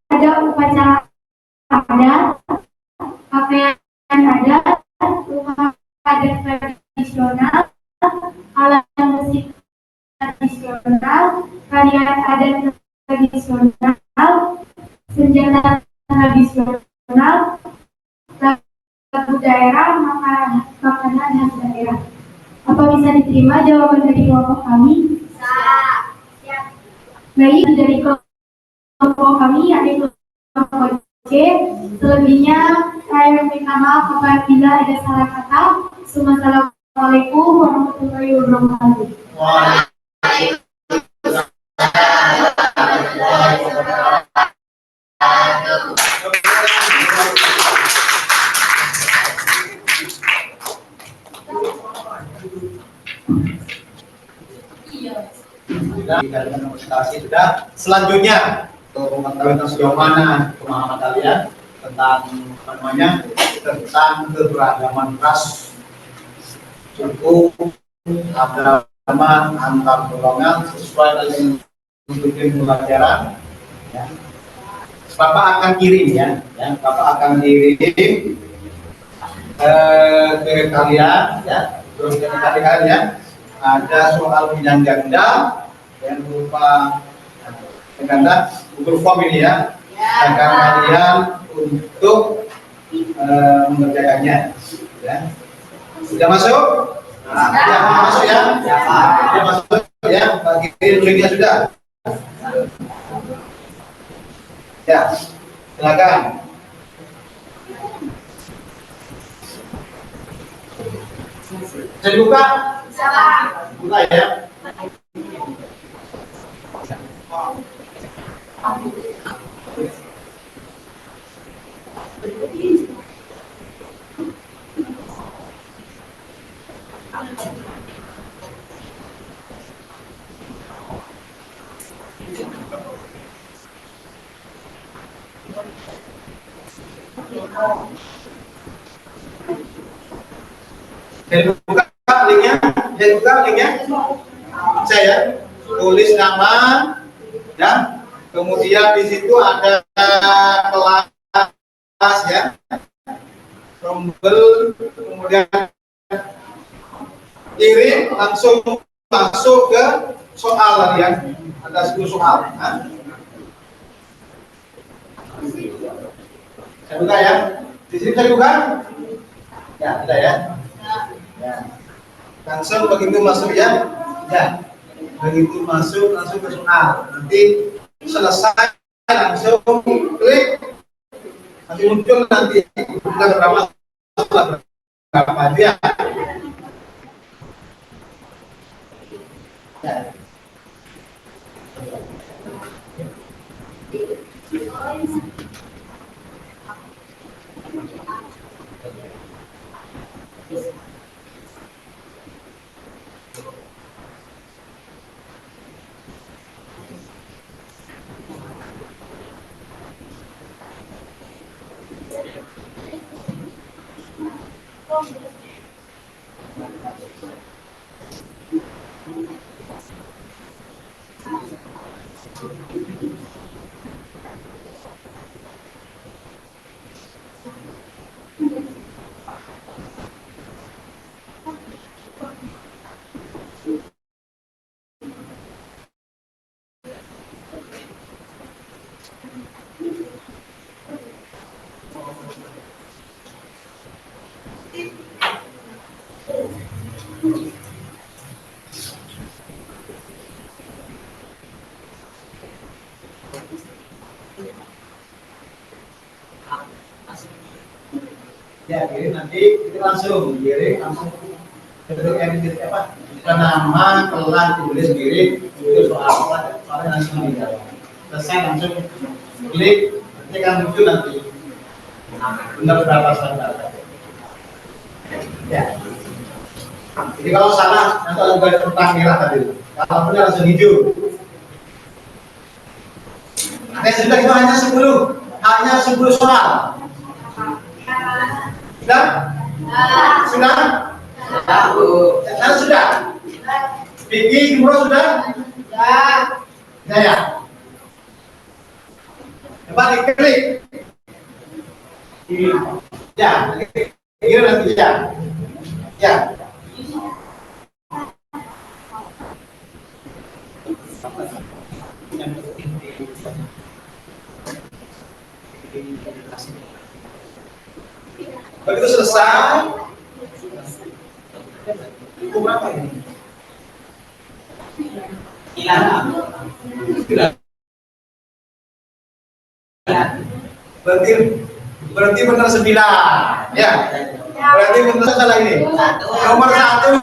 ada upacara adat, pakaian adat, rumah adat tradisional, alat musik tradisional, tarian adat tradisional, senjata tradisional, daerah makanan khas daerah. Apa bisa diterima jawaban dari kelompok kami? Baik, dari kelompok kami yakni kelompok C. Selebihnya saya minta maaf apabila ada salah kata. Assalamualaikum warahmatullahi wabarakatuh.
Sudah. Selanjutnya untuk mengetahui sejauh mana pemahaman kalian tentang apa namanya, tentang keberagaman ras, suku, agama, antar golongan sesuai dengan tujuan pelajaran. Ya. Bapak akan kirim Bapak akan kirim ke kalian terus ke kalian ada soal bidang ganda yang berupa ganda Google Form ini agar kalian untuk mengerjakannya sudah masuk? Sudah masuk sudah masuk bagi linknya sudah silakan. Bisa dibuka? Buka ya. Buka linknya, saya tulis nama dan kemudian di situ ada kelas tombol, kemudian kirim langsung masuk ke soal ada 10 soal. Saya buka ya. Di sini saya buka. Ya, sudah ya. Langsung begitu masuk begitu masuk langsung ke soal. Nanti selesai langsung klik, nanti muncul nanti berapa dia. Ya, kirim nanti kita langsung bentuk yang apa? Nama, kelas, tulis kirim itu soalnya langsung dijawab. Selesai langsung klik, nanti akan muncul nanti benar berapa standar. Ya. Jadi kalau salah nanti ada garis tentang merah tadi. Kalau benar langsung hijau. Ada sudah itu hanya 10 soal. Sudah? Sudah? Sudah? Speaking sudah? Sudah ya? Coba diklik. Ya, klik nanti ya. Ya. Begitu selesai, itu berapa ini? Berarti benar 9, ya. Berarti benar salah ini. Nomor 1,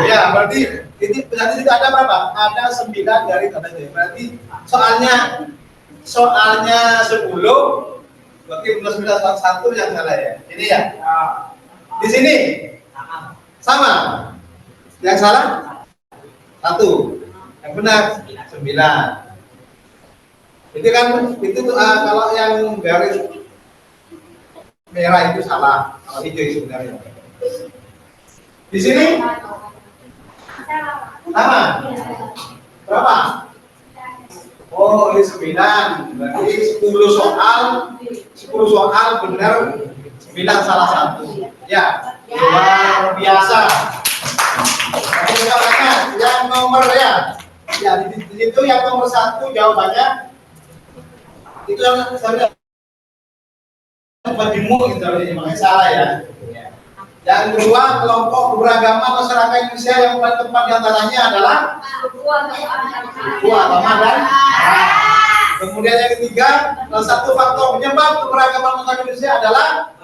ya. Berarti tidak ada berapa? Ada 9 dari kata itu. Berarti soalnya 10. Berarti benar 9 1 yang salah ya. Ini ya. Di sini sama. Yang salah 1. Yang benar 9. Itu kan kalau yang garis merah itu salah, kalau hijau itu sebenarnya. Di sini sama. Berapa? Oh, ini 9. Berarti 10 soal benar, 9 salah 1. Ya, luar biasa. Oke, kita lihat yang nomor ya. Ya, di situ yang nomor 1 jawabannya itu yang saya majemuk gitu, makanya salah ya. Yang kedua, kelompok keberagaman masyarakat Indonesia yang paling tepat diantaranya adalah agama dan kemudian yang ketiga, salah satu faktor penyebab keberagaman masyarakat Indonesia adalah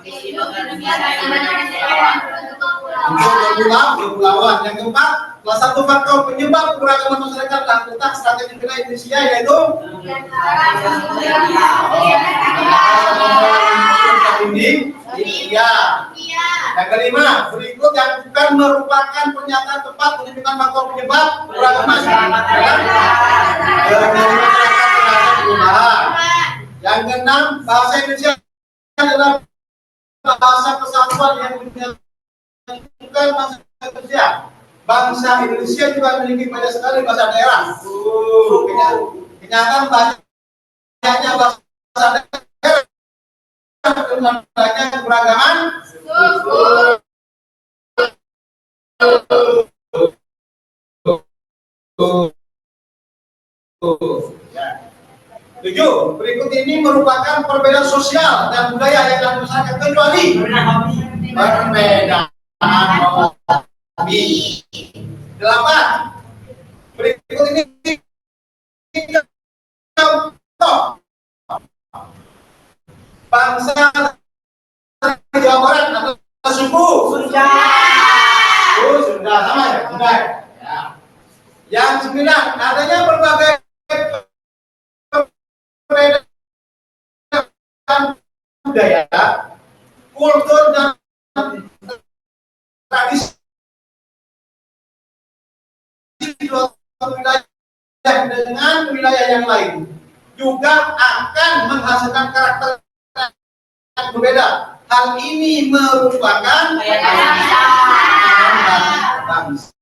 kepulauan. Yang keempat, salah satu faktor penyebab keberagaman masyarakat adalah letak strategi wilayah Indonesia yaitu India. Yang kelima, berikut yang bukan merupakan pernyataan tepat menunjukkan faktor penyebab keberagaman masyarakat. Yang keenam, bahasa Indonesia adalah bahasa kesatuan yang bukan bangsa Indonesia. Bangsa Indonesia juga memiliki banyak sekali bahasa daerah. Kenyataan banyaknya bahasa daerah banyak keberagaman. Tujuh, berikut ini merupakan perbedaan sosial dan budaya yang dalam masyarakat kecuali perbedaan hobi. 8, berikut ini contoh bangsa Jawa Barat adalah suku Sunda. Oh, Sunda sama ya, Sunda. Ya. Yang 9, adanya berbagai perbedaan budaya, kultur dan tradisi di suatu wilayah dengan wilayah yang lain juga akan menghasilkan karakter yang berbeda. Hal ini merupakan bangsa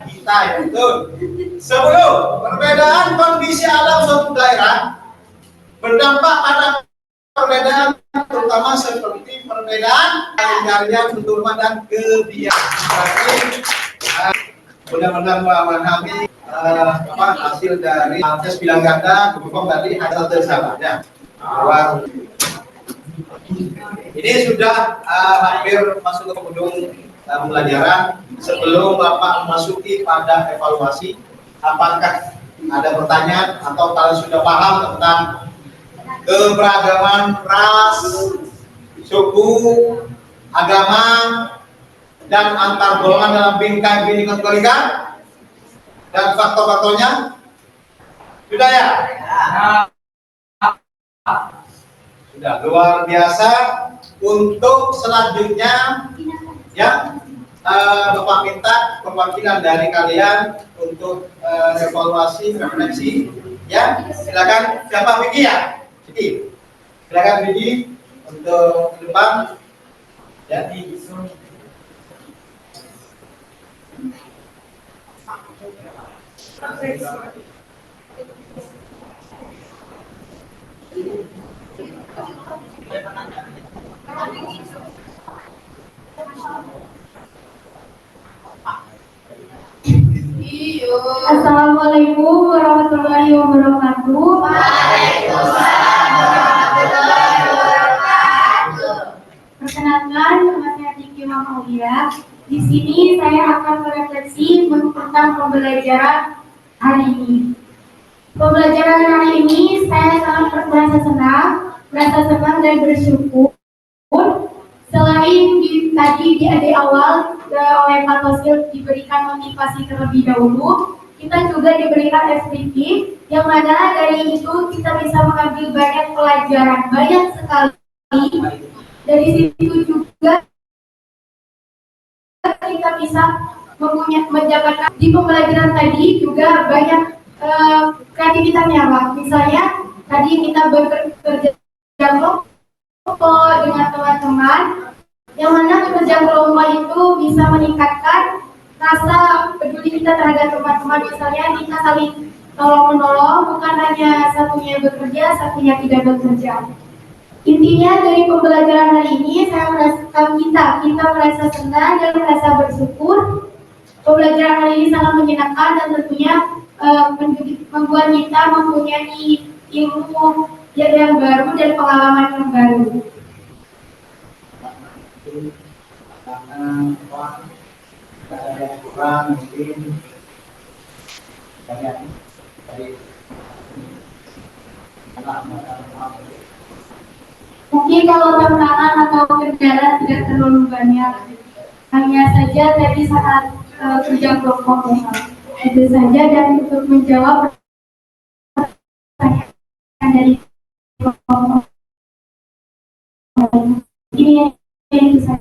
kita itu. 10, perbedaan kondisi alam suatu daerah berdampak pada perbedaan terutama seperti perbedaan karya bentuk rumah dan kebiasaan. Benar-benar memahami hasil dari tes bilang ganda berhubung tadi hasil tersebutnya. Ini sudah hampir masuk ke penghujung pembelajaran. Sebelum Bapak memasuki pada evaluasi, apakah ada pertanyaan atau kalian sudah paham tentang keberagaman ras, suku, agama, dan antar golongan dalam bingkai bimbingan tunggal dan faktor-faktornya? Sudah ya? Sudah, luar biasa. Untuk selanjutnya ya, Bapak minta perwakilan dari kalian untuk evaluasi refleksi ya. Silakan, siapa Vicky ya? Vicky, silakan Vicky untuk ke depan ya.
Assalamualaikum warahmatullahi wabarakatuh.
Waalaikumsalam warahmatullahi wabarakatuh.
Di sini saya akan merefleksi tentang pembelajaran hari ini. Pembelajaran hari ini saya sangat merasa senang dan bersyukur. Selain tadi di awal oleh Pak Tosil diberikan motivasi terlebih dahulu, kita juga diberikan SPP, yang mana dari itu kita bisa mengambil banyak pelajaran, banyak sekali. Dari situ juga kita bisa menjabarkan di pembelajaran tadi juga banyak kreativitasnya, Pak. Misalnya tadi kita bekerja kelompok dengan teman-teman, yang mana bekerja kelompok itu bisa meningkatkan rasa peduli kita terhadap teman-teman. Misalnya kita saling tolong-menolong, bukan hanya satunya bekerja, satunya tidak bekerja. Intinya dari pembelajaran hari ini saya merasakan kita merasa senang dan merasa bersyukur. Pembelajaran hari ini sangat menyenangkan dan tentunya membuat kita mempunyai ilmu yang baru dan pengalaman yang baru.
Ada yang kurang mungkin banyak dari
Mungkin kalau tantangan atau kendala tidak terlalu banyak, hanya saja tadi saat kerja kelompok itu saja. Dan untuk menjawab pertanyaan dari kelompok ini yang bisa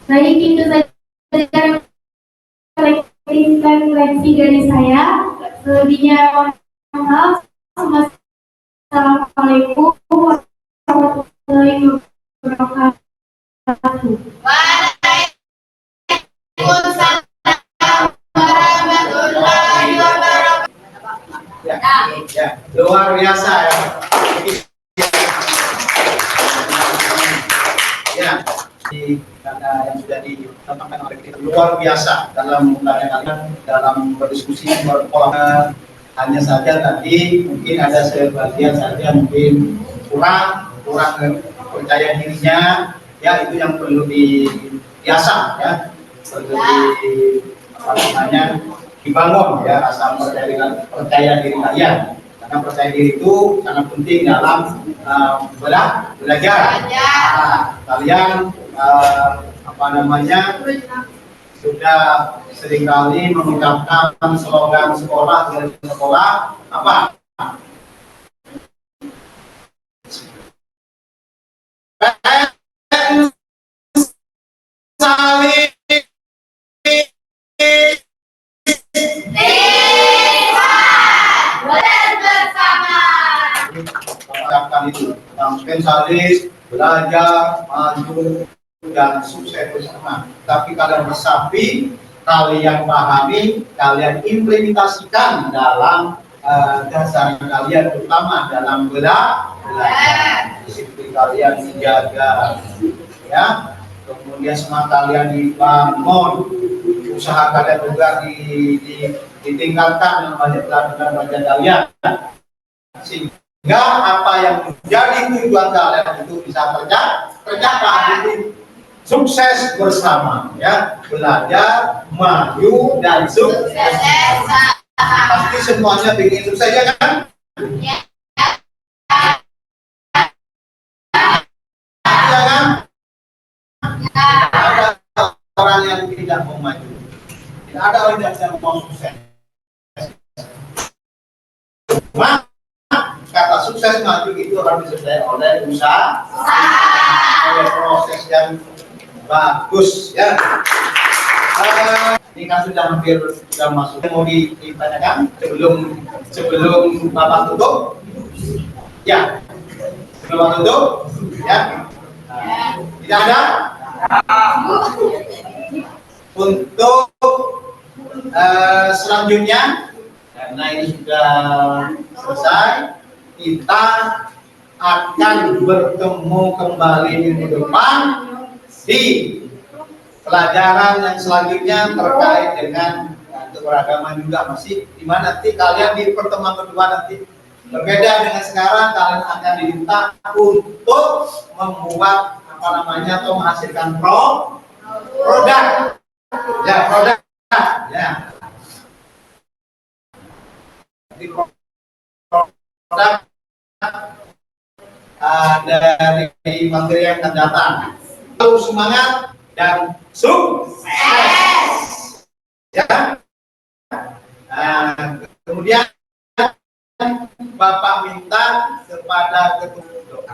baik, itu saja refleksi dari saya. Selebihnya mohon maaf. Assalamualaikum warahmatullahi wabarakatuh.
Waalaikumsalam warahmatullahi wabarakatuh.
Ya, luar biasa ya. Ya, karena yang sudah ditentangkan oleh kita luar biasa dalam dalam berdiskusi berpola. Hanya saja tadi mungkin ada sebagian saja mungkin kurang percaya dirinya, ya itu yang perlu dibiasa ya, perlu dibangun ya rasa percaya diri kalian, karena percaya diri itu sangat penting dalam belajar. Kalian sudah seringkali mengucapkan slogan sekolah dari sekolah apa? Saling ucapkan itu, spesialis, belajar, maju, dan sukses bersama. Tapi kalian resapi, kalian pahami, kalian implementasikan dalam dasar kalian, terutama dalam belajar. Disiplin kalian dijaga, ya. Kemudian semangat kalian dibangun, usaha kalian juga ditingkatkan dengan banyak pelajaran kalian, sehingga apa yang menjadi tujuan kalian itu bisa tercapai. Sukses bersama, ya, belajar, maju, dan sukses. Pasti semuanya ingin sukses, ya kan? Ya kan? Ada orang yang tidak mau maju, tidak ada orang yang tidak mau sukses. Cuma kata sukses maju itu harus disertai oleh usaha, oleh proses yang bagus, ya. Ini kan sudah masuk. Mau ditanyakan sebelum Bapak tutup, ya. Sebelum Bapak tutup, ya. Tidak ada. Untuk selanjutnya, karena ini sudah selesai, kita akan bertemu kembali minggu depan di pelajaran yang selanjutnya terkait dengan beragama juga masih di mana nanti kalian di pertemuan kedua nanti berbeda dengan sekarang, kalian akan diminta untuk membuat apa namanya atau menghasilkan produk ya produk ya di produk dari materi yang akan datang. Lalu semangat dan sukses ya. Kemudian Bapak minta kepada ketua doa.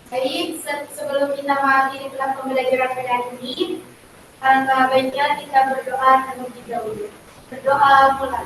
Baik, sebelum kita mengakhiri kelas pembelajaran pada ini, alangkah baiknya kita berdoa terlebih dahulu. Berdoa mulai.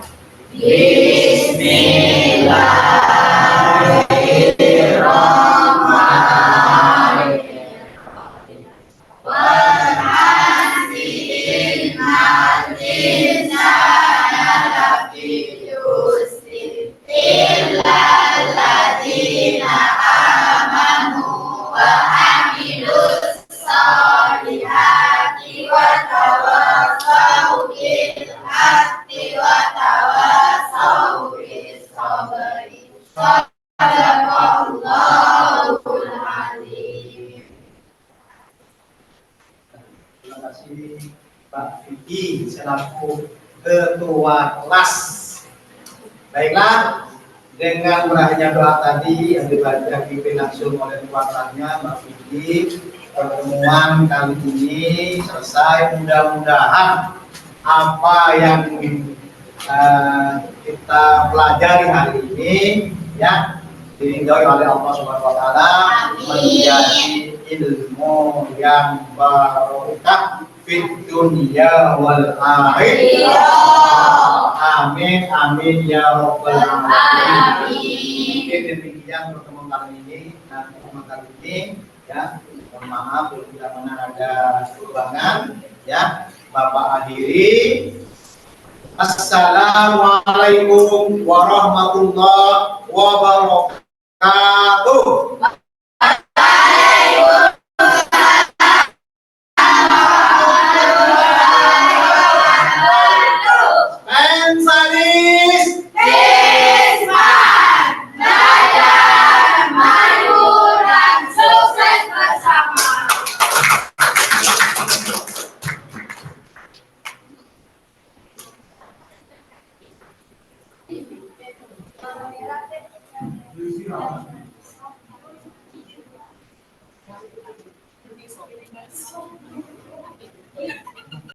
Terima kasih Pak Vicky selaku ketua kelas. Baiklah, dengan berakhirnya doa tadi yang dipimpin langsung oleh tuannya Mbak Vicky, pertemuan kali ini selesai. Mudah-mudahan apa yang kita pelajari hari ini ya diridhoi oleh Allah Subhanahu wa taala, menjadi ilmu yang barokah fid dunya wal akhirah. Amin amin ya rabbal alamin. Mungkin demikian pertemuan kali ini. Ya, mohon maaf kalau tidak pernah ada kekurangan ya. Bapak akhiri. Assalamualaikum warahmatullahi wabarakatuh. Pensalis
Belajar, maju, dan sukses bersama.